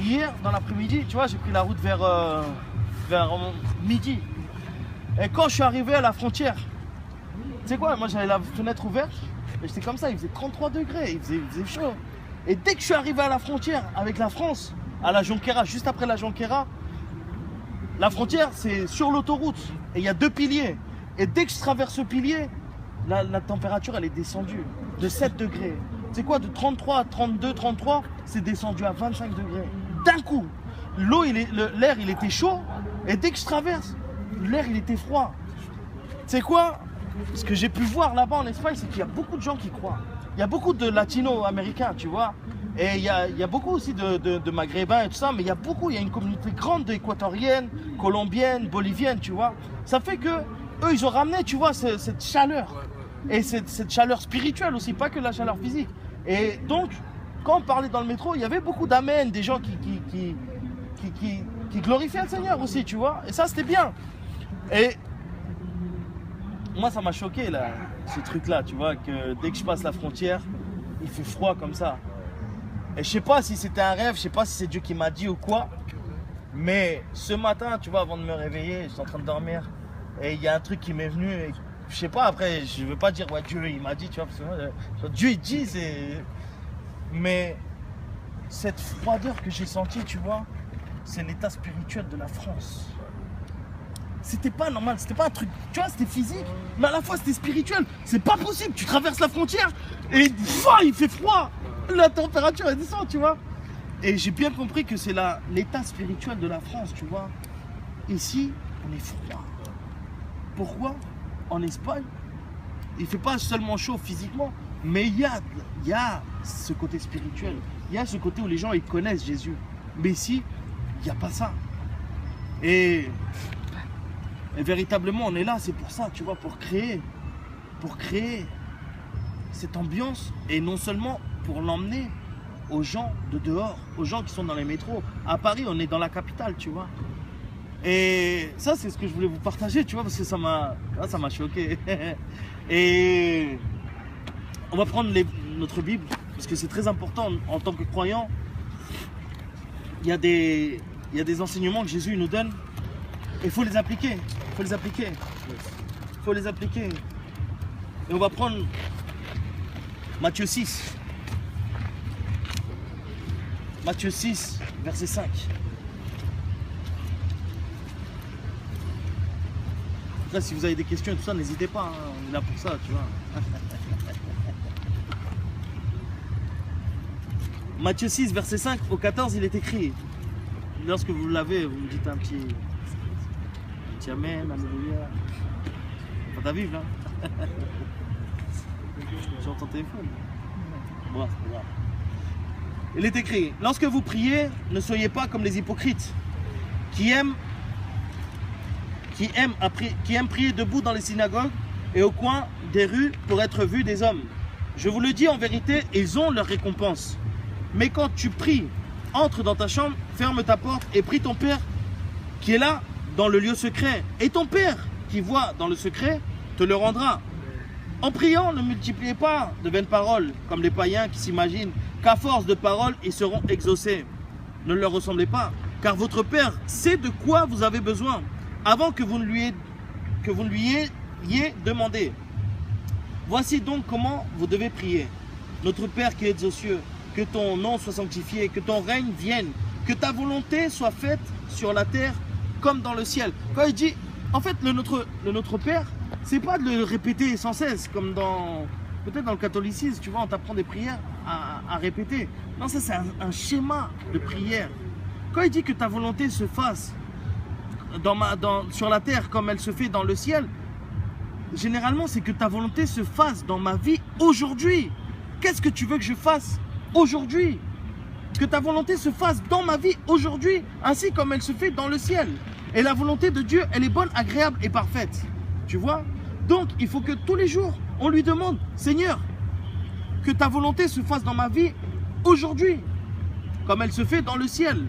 hier, dans l'après-midi, tu vois, j'ai pris la route vers midi. Et quand je suis arrivé à la frontière, tu sais quoi, moi j'avais la fenêtre ouverte, et j'étais comme ça, il faisait 33 degrés, il faisait chaud. Et dès que je suis arrivé à la frontière avec la France, à la Jonquera, juste après la Jonquera, la frontière c'est sur l'autoroute, et il y a 2 piliers. Et dès que je traverse ce pilier, la température elle est descendue de 7 degrés. Tu sais quoi, de 33 à 32, 33, c'est descendu à 25 degrés. D'un coup, l'air il était chaud, et dès que je traverse, l'air il était froid. Tu sais quoi? Ce que j'ai pu voir là-bas en Espagne, c'est qu'il y a beaucoup de gens qui croient. Il y a beaucoup de latino-américains, tu vois. Et il y a beaucoup aussi de maghrébins et tout ça, mais il y a une communauté grande d'équatoriennes, colombiennes, boliviennes, tu vois. Ça fait que eux, ils ont ramené, tu vois, cette chaleur. Et cette chaleur spirituelle aussi, pas que la chaleur physique. Et donc, quand on parlait dans le métro, il y avait beaucoup d'amen, des gens qui glorifiaient le Seigneur aussi, tu vois. Et ça, c'était bien. Et moi, ça m'a choqué, là, ce truc-là, tu vois, que dès que je passe la frontière, il fait froid comme ça. Et je sais pas si c'était un rêve, je sais pas si c'est Dieu qui m'a dit ou quoi. Mais ce matin, tu vois, avant de me réveiller, je suis en train de dormir. Et il y a un truc qui m'est venu. Et je sais pas, après, je veux pas dire, ouais, Dieu, il m'a dit, tu vois, parce que Dieu, il dit, c'est. Mais cette froideur que j'ai sentie, tu vois, c'est l'état spirituel de la France. C'était pas normal, c'était pas un truc, tu vois, c'était physique, mais à la fois c'était spirituel. C'est pas possible, tu traverses la frontière et il fait froid, la température elle descend, tu vois. Et j'ai bien compris que c'est l'état spirituel de la France, tu vois. Ici, on est froid. Pourquoi? En Espagne, il fait pas seulement chaud physiquement, mais il y a ce côté spirituel. Il y a ce côté où les gens ils connaissent Jésus. Mais ici, il n'y a pas ça. Et véritablement, on est là, c'est pour ça, tu vois, pour créer cette ambiance, et non seulement pour l'emmener aux gens de dehors, aux gens qui sont dans les métros. À Paris, on est dans la capitale, tu vois. Et ça, c'est ce que je voulais vous partager, tu vois, parce que ça m'a choqué. Et on va prendre notre Bible, parce que c'est très important en tant que croyant. Il y a des enseignements que Jésus nous donne. Il faut les appliquer, il faut les appliquer. Et on va prendre Matthieu 6. Matthieu 6, verset 5. Après, si vous avez des questions et tout ça, n'hésitez pas, hein, on est là pour ça, tu vois. Matthieu 6, verset 5 au 14, il est écrit. Lorsque vous l'avez, vous me dites un petit amen, alléluia. Pas ta Bible, hein. Sur ton téléphone. Bon, c'est pas grave. Il est écrit, lorsque vous priez, ne soyez pas comme les hypocrites, qui aiment prier debout dans les synagogues et au coin des rues pour être vus des hommes. Je vous le dis en vérité, ils ont leur récompense. Mais quand tu pries, entre dans ta chambre, ferme ta porte et prie ton Père qui est là dans le lieu secret. Et ton Père qui voit dans le secret te le rendra. En priant, ne multipliez pas de vaines paroles comme les païens qui s'imaginent qu'à force de paroles, ils seront exaucés. Ne leur ressemblez pas, car votre Père sait de quoi vous avez besoin avant que vous ne lui ayez demandé. Voici donc comment vous devez prier. Notre Père qui es aux cieux, que ton nom soit sanctifié, que ton règne vienne, que ta volonté soit faite sur la terre comme dans le ciel. Quand il dit, en fait, le Notre Père, c'est pas de le répéter sans cesse, comme peut-être dans le catholicisme, tu vois, on t'apprend des prières à répéter. Non, ça c'est un schéma de prière. Quand il dit que ta volonté se fasse sur la terre comme elle se fait dans le ciel, généralement c'est que ta volonté se fasse dans ma vie aujourd'hui. Qu'est-ce que tu veux que je fasse aujourd'hui? Que ta volonté se fasse dans ma vie aujourd'hui, ainsi comme elle se fait dans le ciel. Et la volonté de Dieu, elle est bonne, agréable et parfaite. Tu vois? Donc, il faut que tous les jours, on lui demande, Seigneur, que ta volonté se fasse dans ma vie aujourd'hui, comme elle se fait dans le ciel.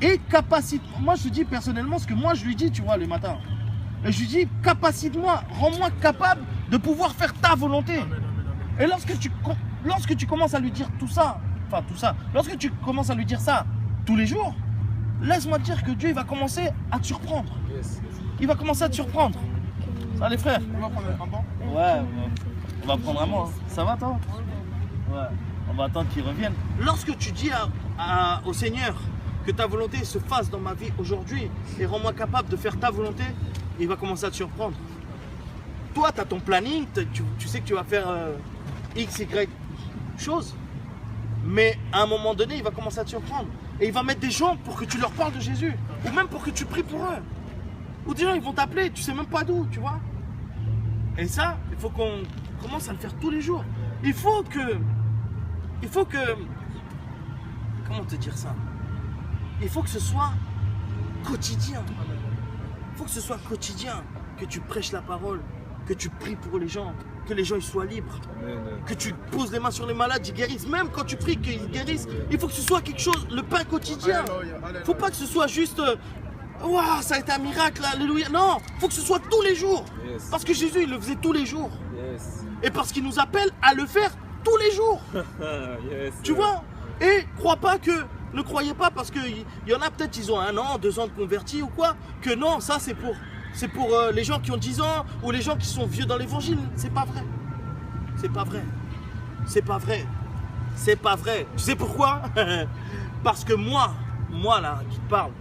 Et capacite, moi je te dis personnellement ce que moi je lui dis, tu vois, le matin. Et je lui dis, capacite-moi, rends-moi capable de pouvoir faire ta volonté. Et lorsque tu commences à lui dire tout ça, lorsque tu commences à lui dire ça, tous les jours, laisse-moi te dire que Dieu il va commencer à te surprendre. Il va commencer à te surprendre. Ça les frères? On va prendre un banc? Ouais, on va prendre un mot. Hein. Ça va toi? Ouais, on va attendre qu'il revienne. Lorsque tu dis au Seigneur que ta volonté se fasse dans ma vie aujourd'hui et rends-moi capable de faire ta volonté, il va commencer à te surprendre. Toi, tu as ton planning, tu sais que tu vas faire X, Y chose, mais à un moment donné, il va commencer à te surprendre. Et il va mettre des gens pour que tu leur parles de Jésus, ou même pour que tu pries pour eux. Ou des gens, ils vont t'appeler, tu sais même pas d'où, tu vois. Et ça, il faut qu'on commence à le faire tous les jours. Il faut que, comment te dire ça? Il faut que ce soit quotidien. Il faut que ce soit quotidien, que tu prêches la parole, que tu pries pour les gens, que les gens ils soient libres, que tu poses les mains sur les malades, ils guérissent. Même quand tu pries qu'ils guérissent, il faut que ce soit quelque chose, le pain quotidien. Il ne faut pas que ce soit juste, waouh, ça a été un miracle, alléluia. Non, il faut que ce soit tous les jours. Parce que Jésus, il le faisait tous les jours. Et parce qu'il nous appelle à le faire tous les jours. Tu vois? Et ne croyez pas parce qu'il y en a peut-être, ils ont 1 an, 2 ans de convertis ou quoi, que non, ça c'est pour les gens qui ont 10 ans ou les gens qui sont vieux dans l'évangile. C'est pas vrai. C'est pas vrai. C'est pas vrai. C'est pas vrai. Tu sais pourquoi? Parce que moi là, qui te parle,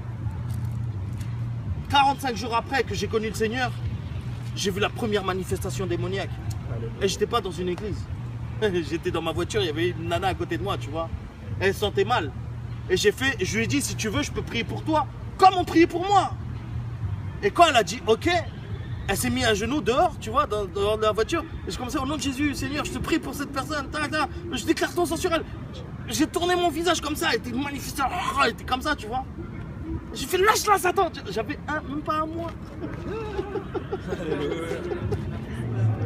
45 jours après que j'ai connu le Seigneur, j'ai vu la première manifestation démoniaque. Et j'étais pas dans une église. J'étais dans ma voiture, il y avait une nana à côté de moi, tu vois. Elle se sentait mal. Et je lui ai dit, si tu veux, je peux prier pour toi, comme on priait pour moi. Et quand elle a dit ok, elle s'est mise à genoux dehors, tu vois, dehors de la voiture. Et je commençais au nom de Jésus, Seigneur, je te prie pour cette personne. Je déclare ton sang sur elle. J'ai tourné mon visage comme ça, elle était magnifique, elle était comme ça, tu vois. J'ai fait lâche-la, Satan. J'avais même pas un mois.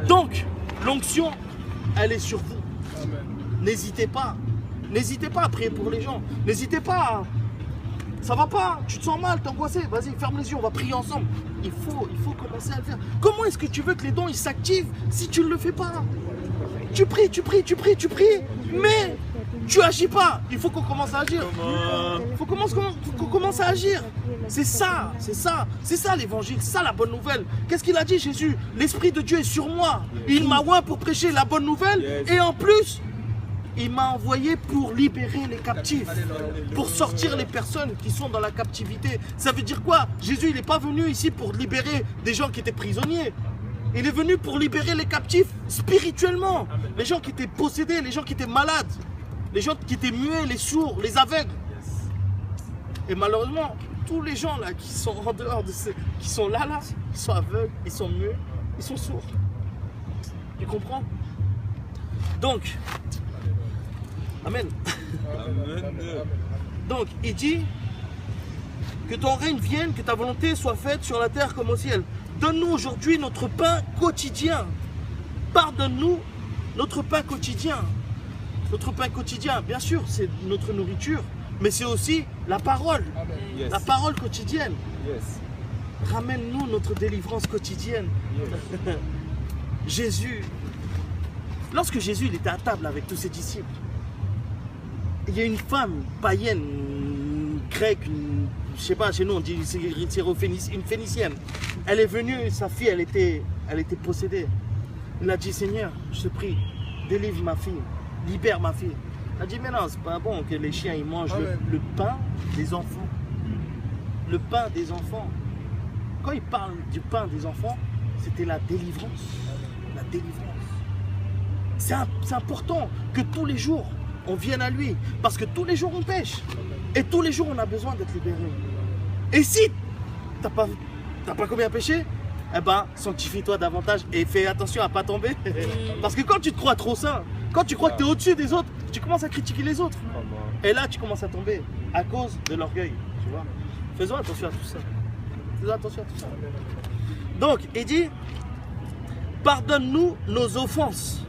Donc, l'onction, elle est sur vous. N'hésitez pas. N'hésitez pas à prier pour les gens. N'hésitez pas à... Ça va pas, tu te sens mal, t'es angoissé. Vas-y, ferme les yeux, on va prier ensemble. Il faut commencer à le faire. Comment est-ce que tu veux que les dons ils s'activent si tu ne le fais pas? Tu pries, mais tu agis pas. Il faut qu'on commence à agir. Il faut qu'on commence à agir. C'est ça l'évangile, c'est ça la bonne nouvelle. Qu'est-ce qu'il a dit Jésus? L'Esprit de Dieu est sur moi. Il m'a oint pour prêcher la bonne nouvelle. Et en plus, il m'a envoyé pour libérer les captifs, pour sortir les personnes qui sont dans la captivité. Ça veut dire quoi? Jésus, il n'est pas venu ici pour libérer des gens qui étaient prisonniers. Il est venu pour libérer les captifs spirituellement. Les gens qui étaient possédés, les gens qui étaient malades, les gens qui étaient muets, les sourds, les aveugles. Et malheureusement, tous les gens là qui sont en dehors de ces, qui sont là, ils sont aveugles, ils sont muets, ils sont sourds. Tu comprends? Donc, Amen. Donc, il dit que ton règne vienne, que ta volonté soit faite sur la terre comme au ciel. Donne-nous aujourd'hui notre pain quotidien. Pardonne-nous notre pain quotidien. Notre pain quotidien, bien sûr, c'est notre nourriture, mais c'est aussi la parole. Yes. La parole quotidienne. Yes. Ramène-nous notre délivrance quotidienne. Yes. Jésus, lorsque Jésus il était à table avec tous ses disciples, il y a une femme païenne, une grecque, je sais pas, chez nous on dit une phénicienne. Elle est venue, sa fille, elle était possédée. Il a dit, Seigneur, je te prie, délivre ma fille, libère ma fille. Elle a dit, mais non, c'est pas bon que les chiens ils mangent le pain des enfants. Le pain des enfants. Quand il parle du pain des enfants, c'était la délivrance. La délivrance. C'est important que tous les jours, on vienne à lui. Parce que tous les jours, on pêche. Et tous les jours, on a besoin d'être libéré. Et si t'as pas combien péché, eh ben, sanctifie-toi davantage et fais attention à ne pas tomber. Parce que quand tu te crois trop saint, quand tu crois que tu es au-dessus des autres, tu commences à critiquer les autres. Et là, tu commences à tomber à cause de l'orgueil. Tu vois. Faisons attention à tout ça. Faisons attention à tout ça. Donc, il dit, pardonne-nous nos offenses,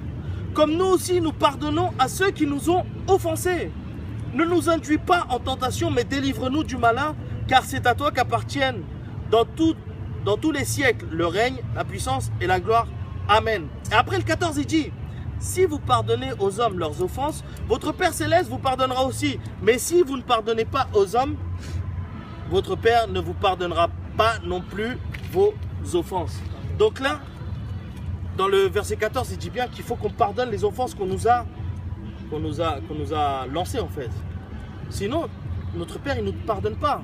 comme nous aussi nous pardonnons à ceux qui nous ont offensés. Ne nous induis pas en tentation, mais délivre-nous du malin, car c'est à toi qu'appartiennent dans tous les siècles le règne, la puissance et la gloire. Amen. Et après le 14, il dit, si vous pardonnez aux hommes leurs offenses, votre Père Céleste vous pardonnera aussi. Mais si vous ne pardonnez pas aux hommes, votre Père ne vous pardonnera pas non plus vos offenses. Donc là, dans le verset 14, il dit bien qu'il faut qu'on pardonne les offenses qu'on nous a lancées en fait. Sinon, notre Père, il ne nous pardonne pas.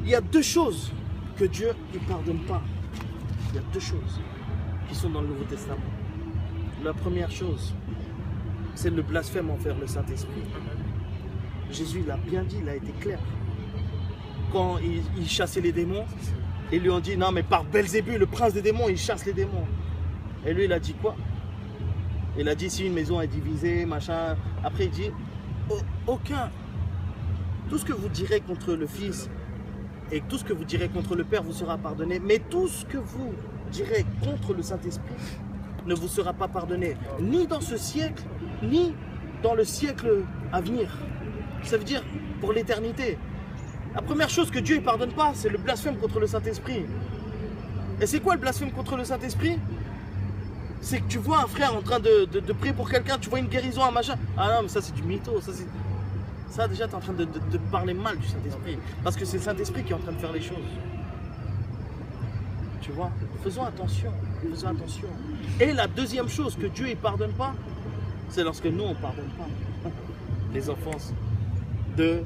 Il y a deux choses que Dieu ne pardonne pas. Il y a deux choses qui sont dans le Nouveau Testament. La première chose, c'est le blasphème envers le Saint-Esprit. Jésus l'a bien dit, il a été clair. Quand il chassait les démons, ils lui ont dit, non mais par Belzébuth, le prince des démons, il chasse les démons. Et lui, il a dit quoi? Il a dit, si une maison est divisée, machin. Après, il dit, aucun. Tout ce que vous direz contre le Fils et tout ce que vous direz contre le Père vous sera pardonné. Mais tout ce que vous direz contre le Saint-Esprit ne vous sera pas pardonné. Ni dans ce siècle, ni dans le siècle à venir. Ça veut dire pour l'éternité. La première chose que Dieu ne pardonne pas, c'est le blasphème contre le Saint-Esprit. Et c'est quoi le blasphème contre le Saint-Esprit? C'est que tu vois un frère en train de prier pour quelqu'un, tu vois une guérison, un machin. Ah non, mais ça c'est du mytho. Ça déjà, tu es en train de parler mal du Saint-Esprit. Parce que c'est le Saint-Esprit qui est en train de faire les choses. Tu vois? Faisons attention. Faisons attention. Et la deuxième chose que Dieu ne pardonne pas, c'est lorsque nous, on ne pardonne pas les offenses des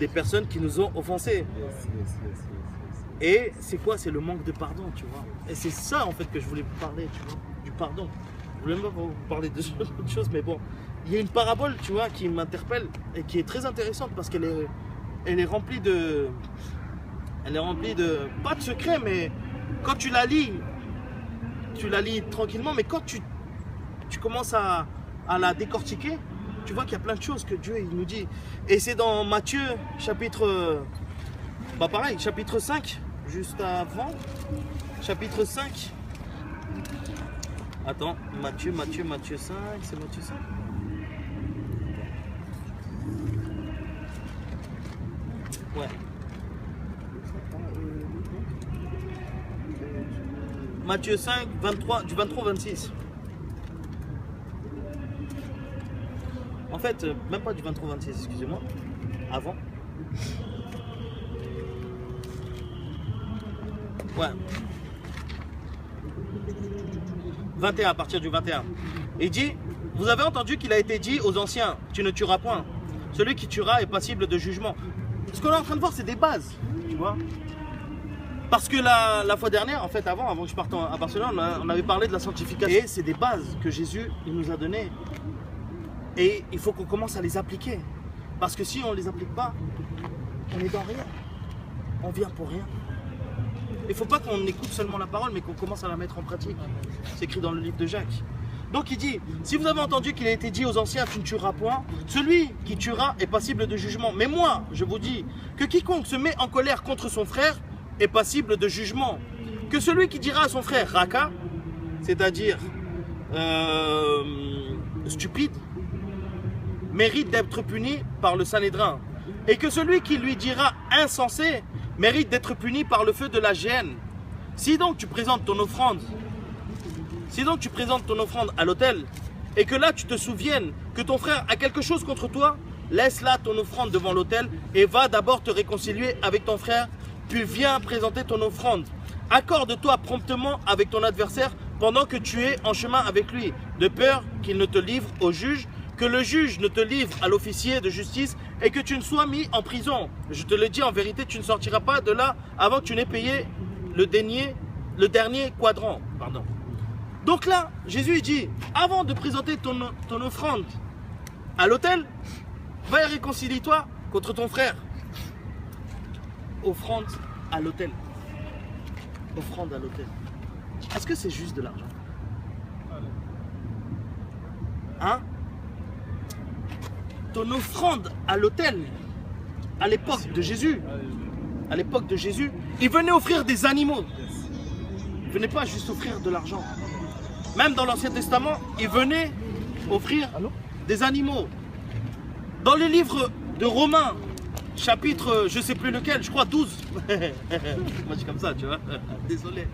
personnes qui nous ont offensés. Et c'est quoi? C'est le manque de pardon, tu vois. Et c'est ça en fait que je voulais vous parler, tu vois, du pardon. Je voulais même pas vous parler d'autre chose, mais bon. Il y a une parabole, tu vois, qui m'interpelle et qui est très intéressante parce qu'elle est remplie de... pas de secrets, mais quand tu la lis tranquillement, mais quand tu commences à la décortiquer, tu vois qu'il y a plein de choses que Dieu il nous dit. Et c'est dans Matthieu, chapitre 5, juste avant, chapitre 5. Attends, Matthieu 5, c'est Matthieu 5. Ouais. Matthieu 5, 23, du 23 au 26. En fait, même pas du 23 au 26, excusez-moi. Avant. Ouais. 21, à partir du 21. Il dit, vous avez entendu qu'il a été dit aux anciens, tu ne tueras point. Celui qui tuera est passible de jugement. Ce qu'on est en train de voir, c'est des bases, tu vois. Parce que la fois dernière, en fait, avant que je parte à Barcelone, on avait parlé de la sanctification. Et c'est des bases que Jésus il nous a données. Et il faut qu'on commence à les appliquer. Parce que si on ne les applique pas, on est dans rien. On vient pour rien. Il ne faut pas qu'on écoute seulement la parole, mais qu'on commence à la mettre en pratique. C'est écrit dans le livre de Jacques. Donc il dit, si vous avez entendu qu'il a été dit aux anciens, tu ne tueras point, celui qui tuera est passible de jugement. Mais moi, je vous dis, que quiconque se met en colère contre son frère est passible de jugement. Que celui qui dira à son frère raka, c'est-à-dire stupide, mérite d'être puni par le Sanhédrin. Et que celui qui lui dira insensé mérite d'être puni par le feu de la géhenne. Si donc tu présentes ton offrande, à l'autel, et que là tu te souviennes que ton frère a quelque chose contre toi, laisse là ton offrande devant l'autel et va d'abord te réconcilier avec ton frère, puis viens présenter ton offrande. Accorde-toi promptement avec ton adversaire pendant que tu es en chemin avec lui, de peur qu'il ne te livre au juge, que le juge ne te livre à l'officier de justice et que tu ne sois mis en prison. Je te le dis en vérité, tu ne sortiras pas de là avant que tu n'aies payé le dernier quadrant. Pardon. Donc là, Jésus dit, avant de présenter ton offrande à l'autel, va et réconcilie-toi contre ton frère. Offrande à l'autel. Offrande à l'autel. Est-ce que c'est juste de l'argent? Hein? Ton offrande à l'autel, à l'époque de Jésus, il venait offrir des animaux. Il ne venait pas juste offrir de l'argent. Même dans l'Ancien Testament, il venait offrir des animaux. Dans le livre de Romains, chapitre, je ne sais plus lequel, je crois 12. Moi je suis comme ça, tu vois. Désolé.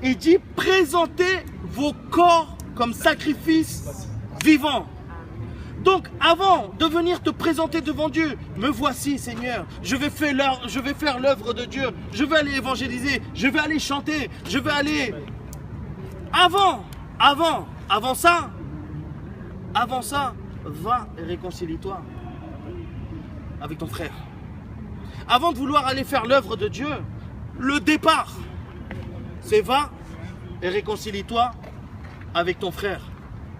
Il dit, présentez vos corps comme sacrifice vivant. Donc, avant de venir te présenter devant Dieu, me voici, Seigneur, je vais faire l'œuvre de Dieu, je vais aller évangéliser, je vais aller chanter, je vais aller... Avant ça, va et réconcilie-toi avec ton frère. Avant de vouloir aller faire l'œuvre de Dieu, le départ, c'est va et réconcilie-toi avec ton frère,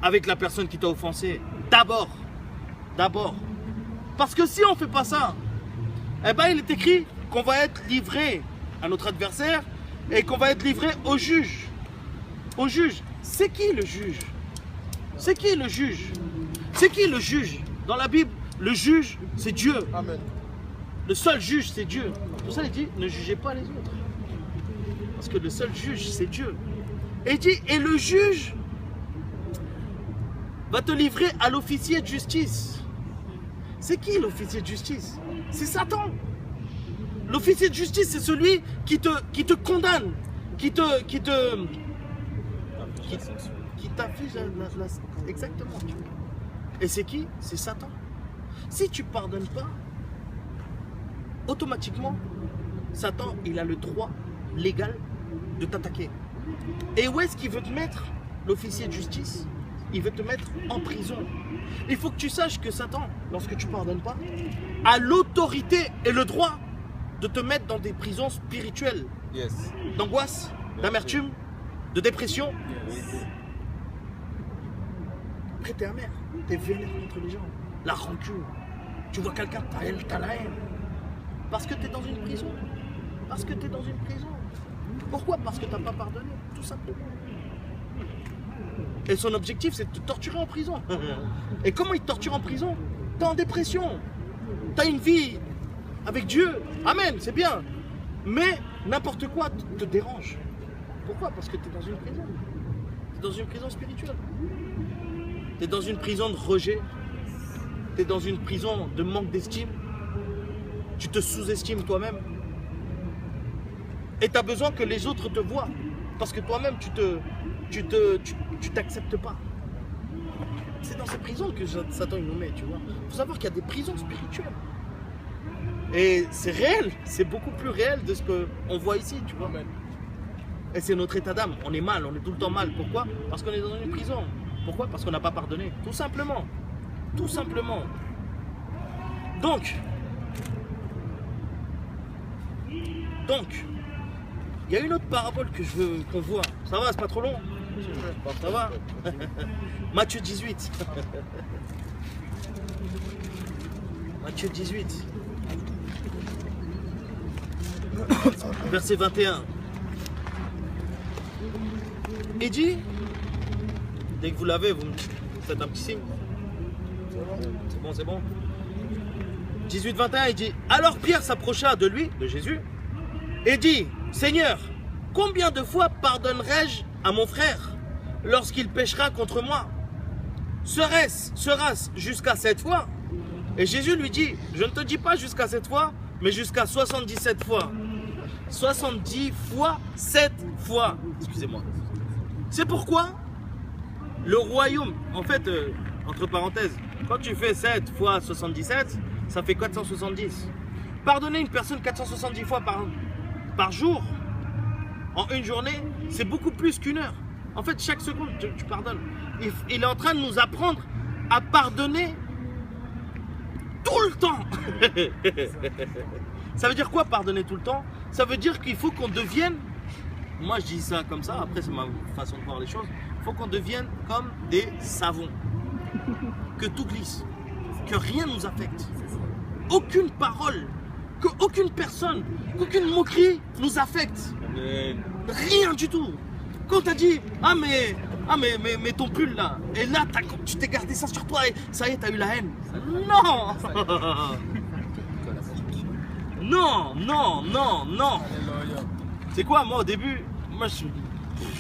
avec la personne qui t'a offensé. D'abord. Parce que si on ne fait pas ça, eh ben il est écrit qu'on va être livré à notre adversaire et qu'on va être livré au juge. Au juge. C'est qui le juge? C'est qui le juge? C'est qui le juge? Dans la Bible, le juge, c'est Dieu. Amen. Le seul juge, c'est Dieu. Pour ça, il dit, ne jugez pas les autres. Parce que le seul juge, c'est Dieu. Et il dit, et le juge va te livrer à l'officier de justice. C'est qui l'officier de justice? C'est Satan. L'officier de justice, c'est celui qui te condamne, qui t'affiche exactement. Et c'est qui? C'est Satan. Si tu ne pardonnes pas, automatiquement, Satan, il a le droit légal de t'attaquer. Et où est-ce qu'il veut te mettre, l'officier de justice? Il veut te mettre en prison. Il faut que tu saches que Satan, lorsque tu ne pardonnes pas, a l'autorité et le droit de te mettre dans des prisons spirituelles. Yes. D'angoisse, d'amertume, de dépression. Yes. Après, t'es amer, t'es vénère contre les gens. La rancune. Tu vois quelqu'un, t'as la haine. Parce que t'es dans une prison. Parce que t'es dans une prison. Pourquoi? Parce que t'as pas pardonné, tout simplement. Et son objectif, c'est de te torturer en prison. Et comment il te torture en prison? T'es en dépression. T'as une vie avec Dieu. Amen, c'est bien. Mais n'importe quoi te dérange. Pourquoi? Parce que t'es dans une prison. T'es dans une prison spirituelle. T'es dans une prison de rejet. T'es dans une prison de manque d'estime. Tu te sous-estimes toi-même. Et t'as besoin que les autres te voient. Parce que toi-même, tu t'acceptes pas. C'est dans ces prisons que Satan nous met, tu vois. Il faut savoir qu'il y a des prisons spirituelles. Et c'est réel, c'est beaucoup plus réel de ce qu'on voit ici, tu vois. Et c'est notre état d'âme, on est mal, on est tout le temps mal. Pourquoi? Parce qu'on est dans une prison. Pourquoi? Parce qu'on n'a pas pardonné, tout simplement. Tout simplement. Donc, il y a une autre parabole que je veux qu'on voit. Ça va, c'est pas trop long? Ça va? Matthieu 18. Matthieu 18. Verset 21. Il dit, dès que vous l'avez, vous me faites un petit signe. C'est bon. 18-21, il dit, alors Pierre s'approcha de lui, de Jésus, et dit, Seigneur, combien de fois pardonnerai-je à mon frère lorsqu'il péchera contre moi? Sera-ce jusqu'à 7 fois? Et Jésus lui dit, je ne te dis pas jusqu'à 7 fois, mais jusqu'à 77 fois. 70 fois, 7 fois. Excusez-moi. C'est pourquoi le royaume, en fait, entre parenthèses, quand tu fais 7 fois 77, ça fait 470. Pardonner une personne 470 fois par jour, en une journée, c'est beaucoup plus qu'une heure. En fait, chaque seconde, tu pardonnes. Il est en train de nous apprendre à pardonner tout le temps. Ça veut dire quoi, pardonner tout le temps? Ça veut dire qu'il faut qu'on devienne, moi je dis ça comme ça, après c'est ma façon de voir les choses, il faut qu'on devienne comme des savons. Que tout glisse, que rien ne nous affecte. Aucune parole, qu'aucune personne, qu'aucune moquerie nous affecte. Rien du tout. Quand tu as dit, mais ton pull là, et là tu t'es gardé ça sur toi et ça y est, tu as eu la haine. Non. Non. C'est quoi, moi au début, je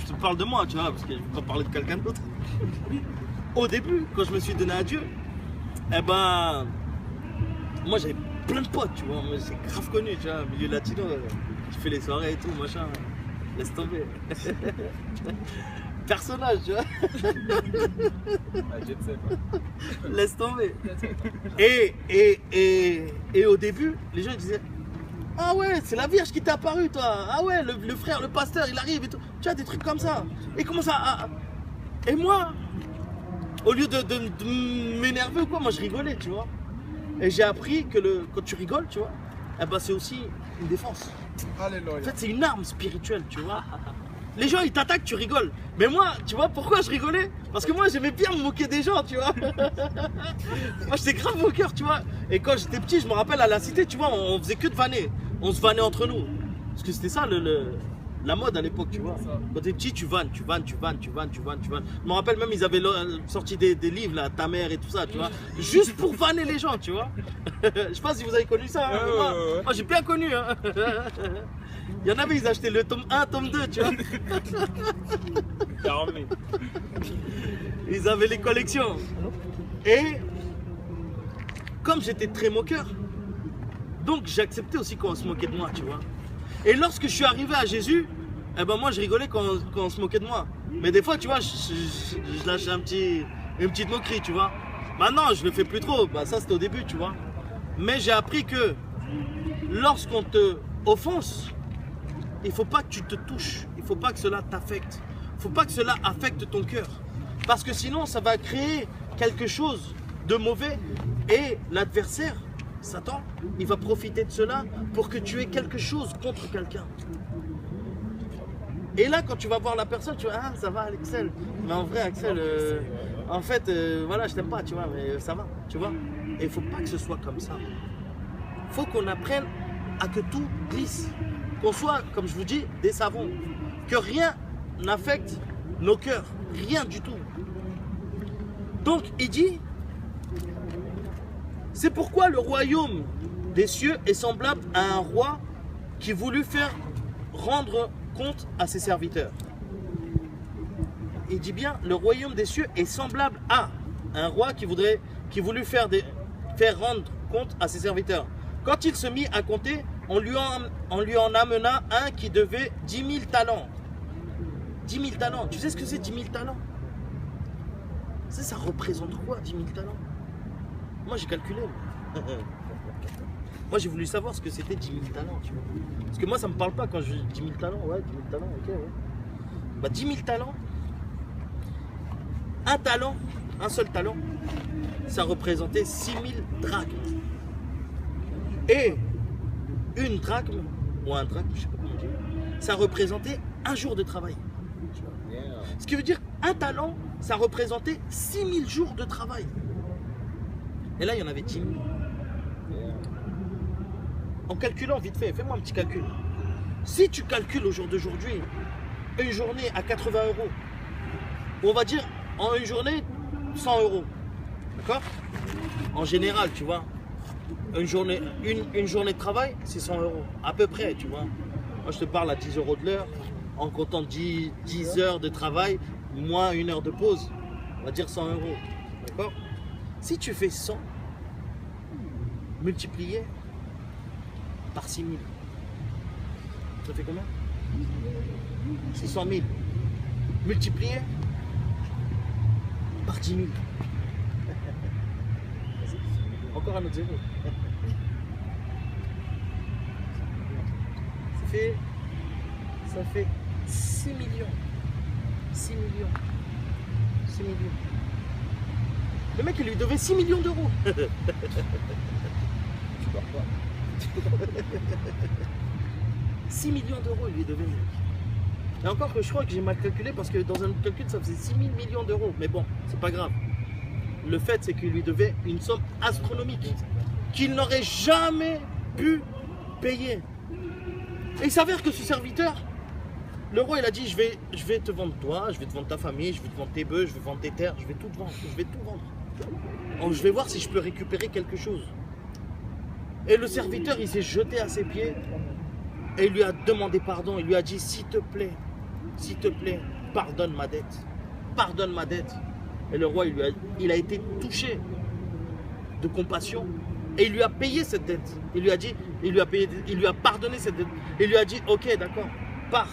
te parle de moi, tu vois, parce que je ne vais pas parler de quelqu'un d'autre. Au début, quand je me suis donné à Dieu, eh ben, moi j'avais plein de potes, tu vois, moi c'est grave connu, tu vois, milieu latino, je fais les soirées et tout, machin. Laisse tomber. Personnage, tu vois. Laisse tomber. Et au début, les gens disaient ah ouais, c'est la Vierge qui t'est apparue, toi. Ah ouais, le frère, le pasteur, il arrive et tout. Tu vois, des trucs comme ça. Et comment ça Et moi, au lieu de m'énerver ou quoi, moi je rigolais, tu vois. Et j'ai appris que quand tu rigoles, tu vois, eh ben, c'est aussi une défense. Alléluia. En fait, c'est une arme spirituelle, tu vois. Les gens, ils t'attaquent, tu rigoles. Mais moi, tu vois, pourquoi je rigolais? Parce que moi, j'aimais bien me moquer des gens, tu vois. Moi, j'étais grave moqueur, tu vois. Et quand j'étais petit, je me rappelle, à la cité, tu vois, on faisait que de vanner. On se vannait entre nous. Parce que c'était ça, la mode à l'époque, tu vois. Quand t'es petit, tu vannes. Je me rappelle même, ils avaient sorti des livres, là, ta mère et tout ça, tu vois. Juste pour vanner les gens, tu vois. Je sais pas si vous avez connu ça. Hein, moi j'ai bien connu. Hein. Il y en avait, ils achetaient le tome 1, tome 2, tu vois. Ils avaient les collections. Et comme j'étais très moqueur, donc j'acceptais aussi qu'on se moquait de moi, tu vois. Et lorsque je suis arrivé à Jésus, eh ben moi je rigolais quand on se moquait de moi. Mais des fois, tu vois, je lâchais une petite moquerie, tu vois. Maintenant, je le fais plus trop. Bah, ça, c'était au début, tu vois. Mais j'ai appris que lorsqu'on te offense, il ne faut pas que tu te touches. Il ne faut pas que cela t'affecte. Il ne faut pas que cela affecte ton cœur. Parce que sinon, ça va créer quelque chose de mauvais. Et l'adversaire, Satan, il va profiter de cela pour que tu aies quelque chose contre quelqu'un. Et là, quand tu vas voir la personne, tu vas ah, ça va, Axel. Mais en vrai, Axel, en fait, voilà, je t'aime pas, tu vois, mais ça va, tu vois. Et il ne faut pas que ce soit comme ça. Il faut qu'on apprenne à que tout glisse. Qu'on soit, comme je vous dis, des savons. Que rien n'affecte nos cœurs. Rien du tout. Donc, il dit, c'est pourquoi le royaume des cieux est semblable à un roi qui voulut faire rendre compte à ses serviteurs. Il dit bien, le royaume des cieux est semblable à un roi qui voulut faire rendre compte à ses serviteurs. Quand il se mit à compter, on lui en amena un qui devait 10 000 talents. 10 000 talents. Tu sais ce que c'est 10 000 talents? Ça représente quoi 10 000 talents? Moi j'ai calculé. Moi j'ai voulu savoir ce que c'était 10 000 talents, tu vois. Parce que moi ça me parle pas quand je dis 10 000 talents. Ouais, 10 000 talents, ok, ouais. Bah 10 000 talents, un seul talent, ça représentait 6 000 drachmes. Et une drachme, ou un drachme, je sais pas comment dire, ça représentait un jour de travail. Ce qui veut dire un talent, ça représentait 6 000 jours de travail. Et là, il y en avait 10 000. En calculant vite fait, fais-moi un petit calcul. Si tu calcules au jour d'aujourd'hui, une journée à 80 euros, on va dire en une journée 100 euros. D'accord? En général, tu vois. Une journée de travail, c'est 100 euros. À peu près, tu vois. Moi, je te parle à 10 euros de l'heure, en comptant 10 heures de travail, moins une heure de pause. On va dire 100 euros. D'accord? Si tu fais 100, multiplié par 6 000, ça fait combien? 600 000. Multiplié par 10 000. Encore un autre zéro. Ça fait 6 millions. 6 millions. 6 millions. Le mec, il lui devait 6 millions d'euros. Tu dors pas. 6 millions d'euros, il lui devait. Et encore que je crois que j'ai mal calculé parce que dans un calcul, ça faisait 6 000 millions d'euros. Mais bon, c'est pas grave. Le fait, c'est qu'il lui devait une somme astronomique qu'il n'aurait jamais pu payer. Et il s'avère que ce serviteur, le roi, il a dit, je vais te vendre toi, je vais te vendre ta famille, je vais te vendre tes bœufs, je vais vendre tes terres, je vais tout te vendre, je vais tout vendre. Donc, je vais voir si je peux récupérer quelque chose. Et le serviteur, il s'est jeté à ses pieds et il lui a demandé pardon. Il lui a dit, s'il te plaît, pardonne ma dette. Pardonne ma dette. Et le roi, il a été touché de compassion et il lui a payé cette dette. Il lui a dit, il lui a pardonné cette dette. Il lui a dit, ok, d'accord, pars.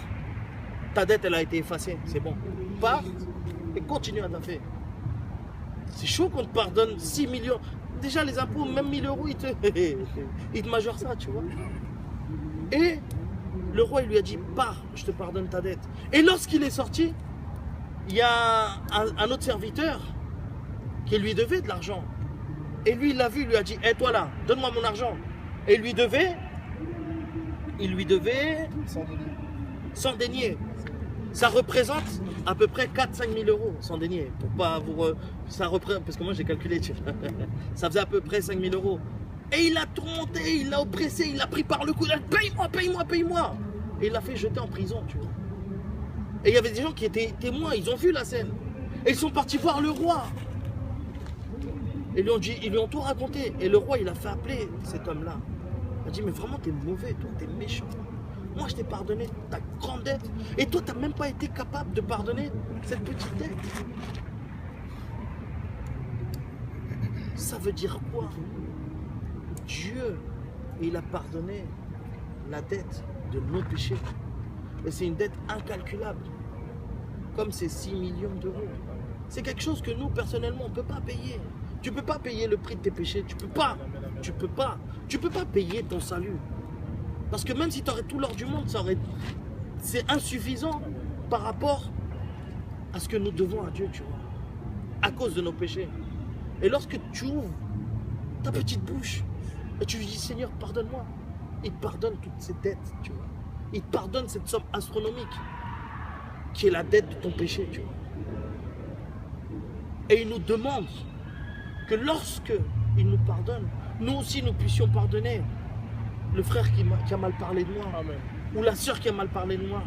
Ta dette, elle a été effacée. C'est bon. Pars et continue à taffer. C'est chaud qu'on te pardonne 6 millions. Déjà, les impôts, même 1000 euros, ils te majorent ça, tu vois. Et le roi, il lui a dit, pars, je te pardonne ta dette. Et lorsqu'il est sorti, il y a un autre serviteur qui lui devait de l'argent. Et lui, il l'a vu, il lui a dit, hé, toi là, donne-moi mon argent. Et il lui devait 100 deniers. Ça représente à peu près 4-5 000 euros, sans dénier. Pour pas vous. Ça représente, parce que moi j'ai calculé, tu vois. Ça faisait à peu près 5 000 euros. Et il a tourmenté, il l'a oppressé, il l'a pris par le cou. Il a dit, paye-moi, paye-moi, paye-moi. Et il l'a fait jeter en prison, tu vois. Et il y avait des gens qui étaient témoins, ils ont vu la scène. Et ils sont partis voir le roi. Et ils lui ont tout raconté. Et le roi, il a fait appeler cet homme-là. Il a dit, mais vraiment, t'es mauvais, toi, t'es méchant. Moi, je t'ai pardonné ta grande dette. Et toi, tu n'as même pas été capable de pardonner cette petite dette. Ça veut dire quoi? Dieu, il a pardonné la dette de nos péchés. Et c'est une dette incalculable. Comme ces 6 millions d'euros. C'est quelque chose que nous, personnellement, on ne peut pas payer. Tu ne peux pas payer le prix de tes péchés. Tu ne peux pas. Tu peux pas. Tu ne peux pas payer ton salut. Parce que même si tu aurais tout l'or du monde, c'est insuffisant par rapport à ce que nous devons à Dieu, tu vois. À cause de nos péchés. Et lorsque tu ouvres ta petite bouche et tu lui dis, Seigneur, pardonne-moi, il te pardonne toutes ces dettes, tu vois. Il te pardonne cette somme astronomique qui est la dette de ton péché, tu vois. Et il nous demande que lorsque il nous pardonne, nous aussi nous puissions pardonner le frère qui a mal parlé de moi. Amen. Ou la soeur qui a mal parlé de moi.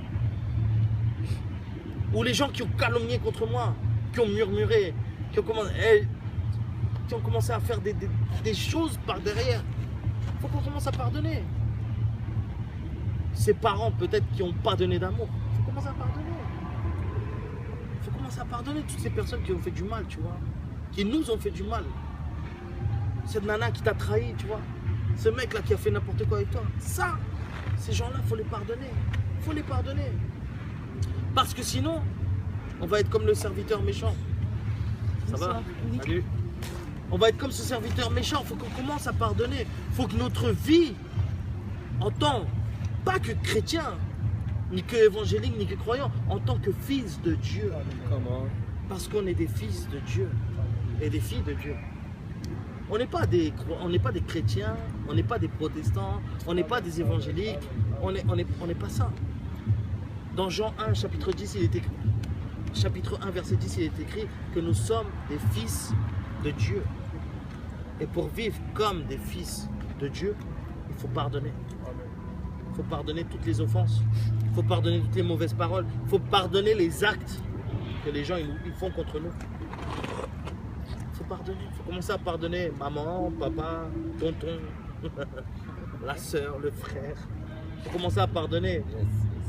Ou les gens qui ont calomnié contre moi, qui ont murmuré, qui ont commencé à faire des choses par derrière. Il faut qu'on commence à pardonner. Ces parents peut-être qui n'ont pas donné d'amour. Il faut commencer à pardonner. Il faut commencer à pardonner toutes ces personnes qui ont fait du mal, tu vois. Qui nous ont fait du mal. Cette nana qui t'a trahi, tu vois. Ce mec-là qui a fait n'importe quoi avec toi. Ça, ces gens-là, il faut les pardonner. Il faut les pardonner. Parce que sinon, on va être comme le serviteur méchant. Ça va? Salut. On va être comme ce serviteur méchant. Il faut qu'on commence à pardonner. Il faut que notre vie, en tant, pas que chrétien, ni que évangélique, ni que croyant, en tant que fils de Dieu. Parce qu'on est des fils de Dieu et des filles de Dieu. On n'est pas des chrétiens, on n'est pas des protestants, on n'est pas des évangéliques, on n'est pas ça. Dans Jean 1, chapitre 10, chapitre 1, verset 10, il est écrit que nous sommes des fils de Dieu. Et pour vivre comme des fils de Dieu, il faut pardonner. Il faut pardonner toutes les offenses, il faut pardonner toutes les mauvaises paroles, il faut pardonner les actes que les gens ils font contre nous. Il faut pardonner, il faut commencer à pardonner maman, papa, tonton, la soeur, le frère. Il faut commencer à pardonner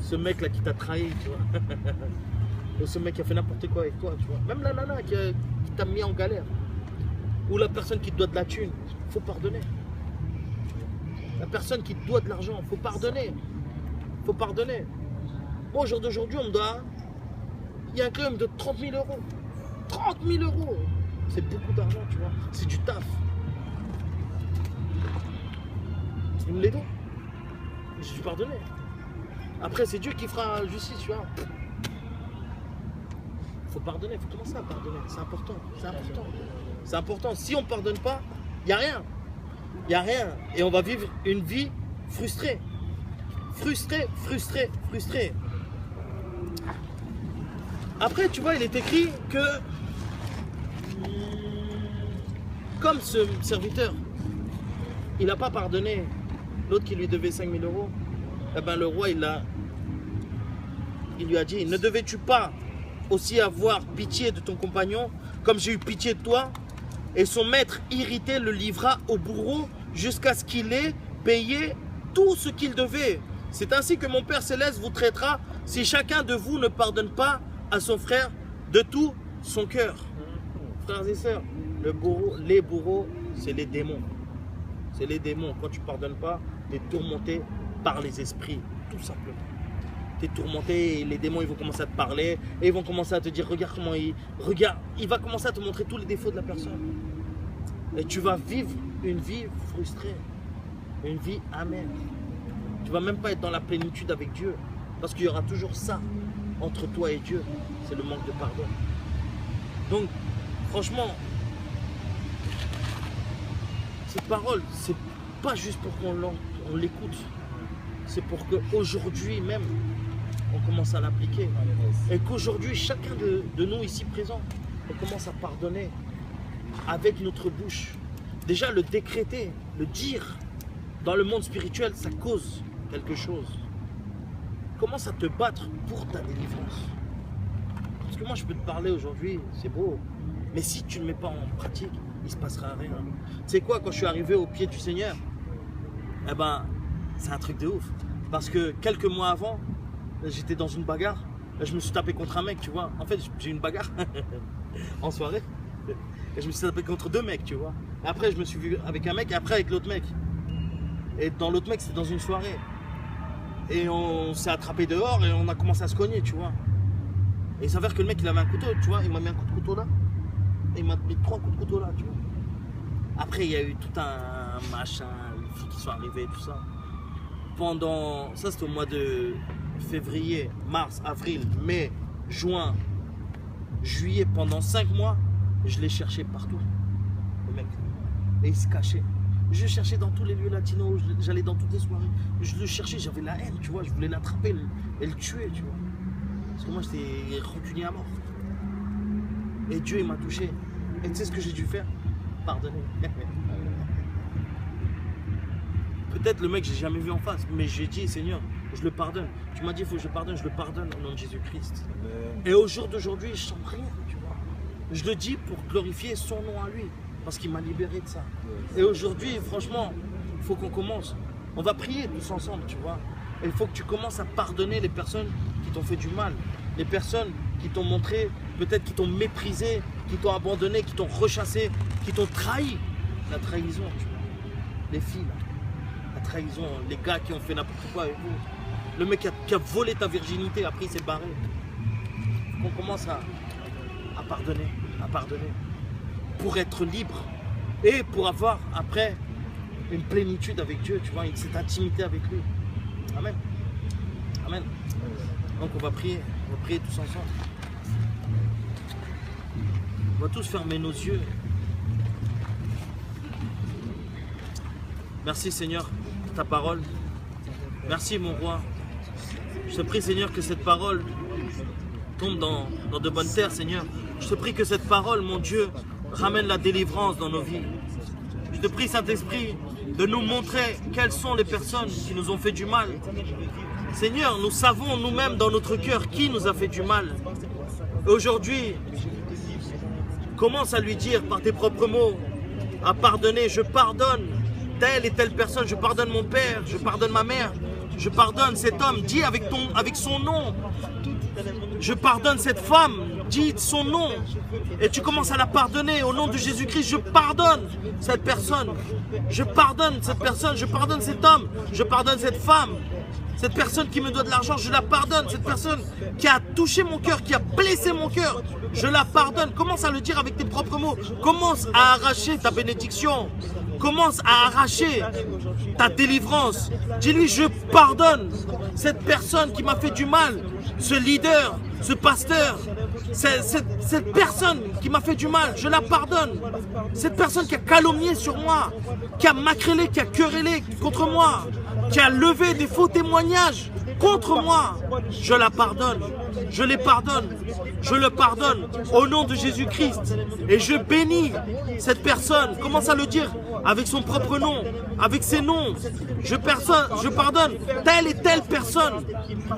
ce mec là qui t'a trahi, tu vois. Ou ce mec qui a fait n'importe quoi avec toi, tu vois. Même la nana qui t'a mis en galère. Ou la personne qui te doit de la thune, il faut pardonner. La personne qui te doit de l'argent, il faut pardonner. Il faut pardonner. Moi, au jour d'aujourd'hui, on me doit. Il y a un club de 30 000 euros. 30 000 euros. C'est beaucoup d'argent, tu vois. C'est du taf. Il me les doit. J'ai dû pardonner. Après, c'est Dieu qui fera justice, tu vois. Il faut pardonner, il faut commencer à pardonner. C'est important. C'est important. C'est important. Si on ne pardonne pas, il n'y a rien. Il n'y a rien. Et on va vivre une vie frustrée. Frustrée, frustrée, frustrée. Après, tu vois, il est écrit que comme ce serviteur, il n'a pas pardonné l'autre qui lui devait 5 000 euros, eh ben, le roi, il lui a dit, ne devais-tu pas aussi avoir pitié de ton compagnon, comme j'ai eu pitié de toi? Et son maître irrité le livra au bourreau jusqu'à ce qu'il ait payé tout ce qu'il devait. C'est ainsi que mon Père Céleste vous traitera si chacun de vous ne pardonne pas à son frère de tout son cœur. Frères et sœurs, les bourreaux, c'est les démons. C'est les démons. Quand tu ne pardonnes pas, tu es tourmenté par les esprits, tout simplement. tu es tourmenté et les démons ils vont commencer à te parler et ils vont commencer à te dire regarde comment il va commencer à te montrer tous les défauts de la personne. Et tu vas vivre une vie frustrée, une vie amère. Tu vas même pas être dans la plénitude avec Dieu parce qu'il y aura toujours ça entre toi et Dieu, c'est le manque de pardon. Donc franchement, cette parole, c'est pas juste pour qu'on l'écoute, c'est pour qu'aujourd'hui même, on commence à l'appliquer. Et qu'aujourd'hui, chacun de nous ici présents, on commence à pardonner avec notre bouche. Déjà, le décréter, le dire, dans le monde spirituel, ça cause quelque chose. Commence à te battre pour ta délivrance. Parce que moi, je peux te parler aujourd'hui, c'est beau. Mais si tu ne le mets pas en pratique, il ne se passera rien. Tu sais quoi, quand je suis arrivé au pied du Seigneur, eh ben, c'est un truc de ouf. Parce que quelques mois avant, j'étais dans une bagarre. Je me suis tapé contre un mec, tu vois. En fait, j'ai eu une bagarre en soirée. Et je me suis tapé contre deux mecs, tu vois. Et après, je me suis vu avec un mec et après avec l'autre mec. Et dans l'autre mec, c'était dans une soirée. Et on s'est attrapé dehors et on a commencé à se cogner, tu vois. Et il s'avère que le mec, il avait un couteau, tu vois. Il m'a mis un coup de couteau là. Et il m'a mis 3 coups de couteau là, tu vois. Après, il y a eu tout un machin, les filles qui sont arrivées, tout ça. Pendant, ça c'était au mois de février, mars, avril, mai, juin, juillet, pendant 5 mois, je l'ai cherché partout, le mec. Et il se cachait. Je le cherchais dans tous les lieux latinos, j'allais dans toutes les soirées. Je le cherchais, j'avais la haine, tu vois. Je voulais l'attraper et le tuer, tu vois. Parce que moi, j'étais rancunier à mort. Et Dieu, il m'a touché. Et tu sais ce que j'ai dû faire? Pardonner. Peut-être le mec, j'ai jamais vu en face, mais j'ai dit, Seigneur, je le pardonne. Tu m'as dit, il faut que je pardonne, je le pardonne au nom de Jésus-Christ. Et au jour d'aujourd'hui, je sens rien, tu vois. Je le dis pour glorifier son nom à lui, parce qu'il m'a libéré de ça. Et aujourd'hui, franchement, il faut qu'on commence. On va prier tous ensemble, tu vois. Et il faut que tu commences à pardonner les personnes qui t'ont fait du mal. Les personnes qui t'ont montré, peut-être qui t'ont méprisé, qui t'ont abandonné, qui t'ont rechassé, qui t'ont trahi. La trahison, tu vois. Les filles, là. La trahison, les gars qui ont fait n'importe quoi avec vous. Le mec qui a volé ta virginité, après il s'est barré. On commence à pardonner, pour être libre et pour avoir après une plénitude avec Dieu, tu vois, cette intimité avec lui. Amen. Amen. Donc on va prier tous ensemble. On va tous fermer nos yeux. Merci Seigneur pour ta parole. Merci mon roi. Je te prie Seigneur que cette parole tombe dans de bonnes terres Seigneur. Je te prie que cette parole, mon Dieu, ramène la délivrance dans nos vies. Je te prie Saint-Esprit de nous montrer quelles sont les personnes qui nous ont fait du mal. Seigneur, nous savons nous-mêmes dans notre cœur qui nous a fait du mal. Aujourd'hui, commence à lui dire par tes propres mots, à pardonner. Je pardonne telle et telle personne, je pardonne mon père, je pardonne ma mère, je pardonne cet homme, dis avec son nom. Je pardonne cette femme, dis son nom. Et tu commences à la pardonner au nom de Jésus-Christ. Je pardonne cette personne. Je pardonne cette personne, je pardonne cet homme, je pardonne cette femme. Cette personne qui me doit de l'argent, je la pardonne. Cette personne qui a touché mon cœur, qui a blessé mon cœur, je la pardonne. Commence à le dire avec tes propres mots. Commence à arracher ta bénédiction. Commence à arracher ta délivrance. Dis-lui, je pardonne cette personne qui m'a fait du mal, ce leader, ce pasteur, cette personne qui m'a fait du mal, je la pardonne. Cette personne qui a calomnié sur moi, qui a macrélé, qui a querellé contre moi, qui a levé des faux témoignages contre moi, je la pardonne. Je les pardonne. Je le pardonne au nom de Jésus-Christ. Et je bénis cette personne. Commence à le dire avec son propre nom, avec ses noms. Je pardonne telle et telle personne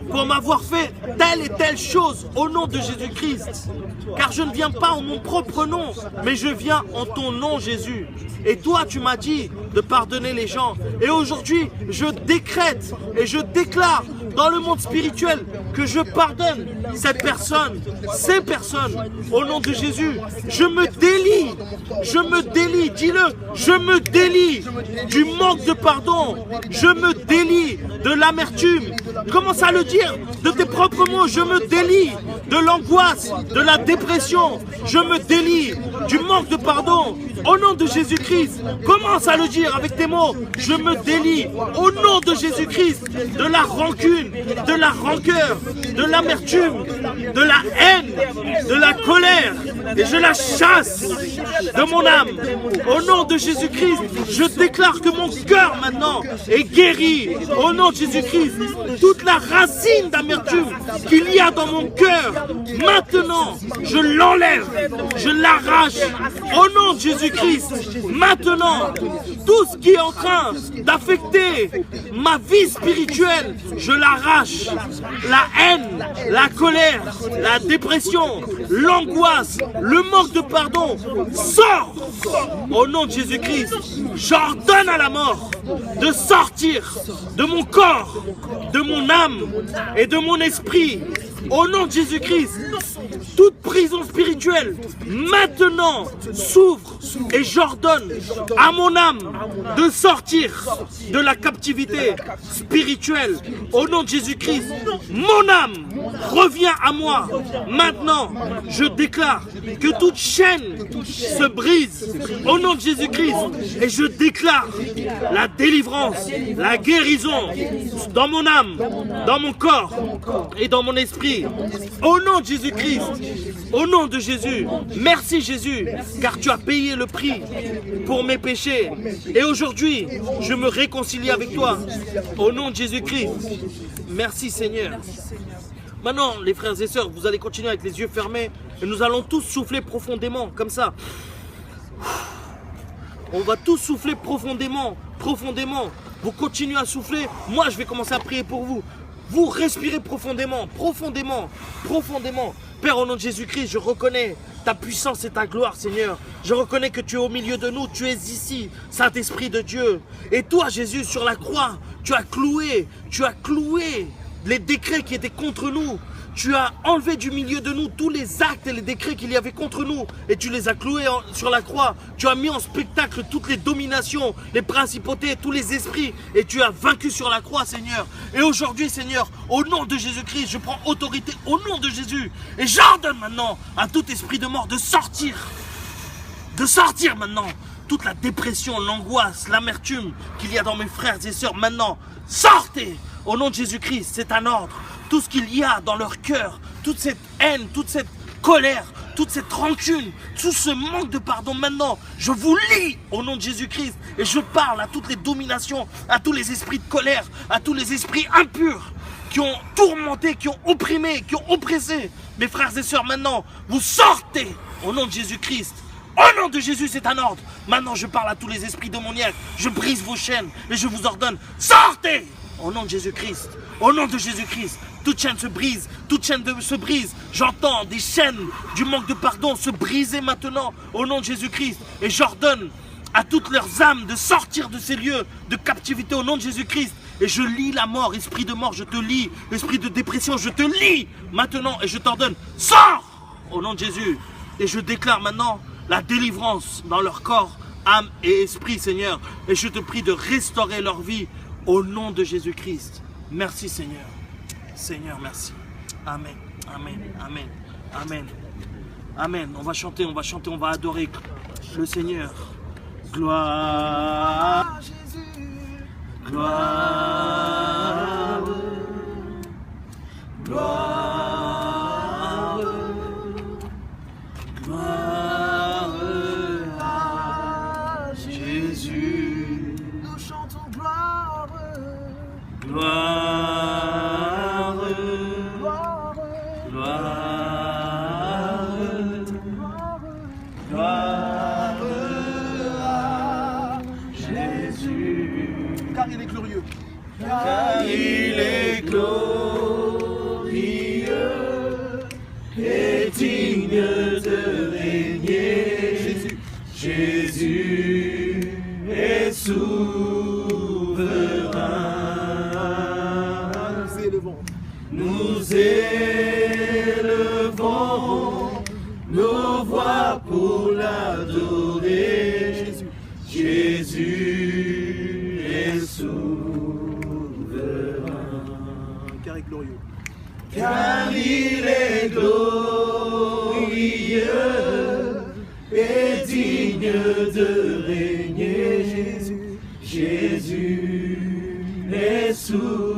pour m'avoir fait telle et telle chose au nom de Jésus-Christ. Car je ne viens pas en mon propre nom, mais je viens en ton nom, Jésus. Et toi, tu m'as dit de pardonner les gens. Et aujourd'hui, je décrète et je déclare dans le monde spirituel que je pardonne cette personne, ces personnes, au nom de Jésus. Je me délie, dis-le, je me délie du manque de pardon, je me délie de l'amertume, Commence à le dire de tes propres mots. Je me délie de l'angoisse, de la dépression. Je me délie du manque de pardon. Au nom de Jésus-Christ, commence à le dire avec tes mots. Je me délie au nom de Jésus-Christ de la rancune, de la rancœur, de l'amertume, de la haine, de la colère. Et je la chasse de mon âme. Au nom de Jésus-Christ, je déclare que mon cœur maintenant est guéri. Au nom de Jésus-Christ, toute la racine d'amertume qu'il y a dans mon cœur, maintenant, je l'enlève, je l'arrache. Au nom de Jésus-Christ, maintenant, tout ce qui est en train d'affecter ma vie spirituelle, je l'arrache. La haine, la colère, la dépression, l'angoisse, le manque de pardon, sort. Au nom de Jésus-Christ, j'ordonne à la mort de sortir de mon corps, de mon âme et de mon esprit. Au nom de Jésus-Christ, toute prison spirituelle maintenant s'ouvre et j'ordonne à mon âme de sortir de la captivité spirituelle. Au nom de Jésus-Christ, mon âme revient à moi. Maintenant, je déclare que toute chaîne se brise au nom de Jésus-Christ et je déclare la délivrance, la guérison dans mon âme, dans mon corps et dans mon esprit. Au nom de Jésus-Christ, au nom de Jésus, merci Jésus, car tu as payé le prix pour mes péchés. Et aujourd'hui, je me réconcilie avec toi. Au nom de Jésus-Christ, merci Seigneur. Maintenant, les frères et sœurs, vous allez continuer avec les yeux fermés et nous allons tous souffler profondément, comme ça. On va tous souffler profondément, profondément. Vous continuez à souffler, moi je vais commencer à prier pour vous. Vous respirez profondément, profondément, profondément. Père, au nom de Jésus-Christ, je reconnais ta puissance et ta gloire, Seigneur. Je reconnais que tu es au milieu de nous, tu es ici, Saint-Esprit de Dieu. Et toi, Jésus, sur la croix, tu as cloué les décrets qui étaient contre nous. Tu as enlevé du milieu de nous tous les actes et les décrets qu'il y avait contre nous. Et tu les as cloués sur la croix. Tu as mis en spectacle toutes les dominations, les principautés, tous les esprits. Et tu as vaincu sur la croix, Seigneur. Et aujourd'hui, Seigneur, au nom de Jésus-Christ, je prends autorité au nom de Jésus. Et j'ordonne maintenant à tout esprit de mort de sortir. De sortir maintenant. Toute la dépression, l'angoisse, l'amertume qu'il y a dans mes frères et sœurs, maintenant, sortez. Au nom de Jésus-Christ, c'est un ordre. Tout ce qu'il y a dans leur cœur, toute cette haine, toute cette colère, toute cette rancune, tout ce manque de pardon, maintenant, je vous lie au nom de Jésus-Christ et je parle à toutes les dominations, à tous les esprits de colère, à tous les esprits impurs qui ont tourmenté, qui ont opprimé, qui ont oppressé. Mes frères et sœurs, maintenant, vous sortez au nom de Jésus-Christ. Au nom de Jésus, c'est un ordre. Maintenant, je parle à tous les esprits démoniaques. Je brise vos chaînes et je vous ordonne, sortez au nom de Jésus-Christ. Au nom de Jésus-Christ, toute chaîne se brise, toute chaîne se brise. J'entends des chaînes du manque de pardon se briser maintenant au nom de Jésus-Christ. Et j'ordonne à toutes leurs âmes de sortir de ces lieux de captivité au nom de Jésus-Christ. Et je lie la mort, esprit de mort, je te lie. Esprit de dépression, je te lie maintenant et je t'ordonne, sors au nom de Jésus. Et je déclare maintenant la délivrance dans leur corps, âme et esprit, Seigneur. Et je te prie de restaurer leur vie au nom de Jésus-Christ. Merci Seigneur. Seigneur, merci. Amen. Amen. Amen. Amen. Amen. On va chanter, on va adorer le Seigneur. Gloire à Jésus. Gloire. Gloire. Gloire à Jésus. Nous chantons gloire. Gloire, gloire, gloire, gloire à Jésus. Car il est glorieux. Car il est glorieux et digne de régner. Jésus, Jésus est souverain. Nous élevons nos voix pour l'adorer. Jésus est souverain. car il est glorieux et digne de régner. Jésus est souverain.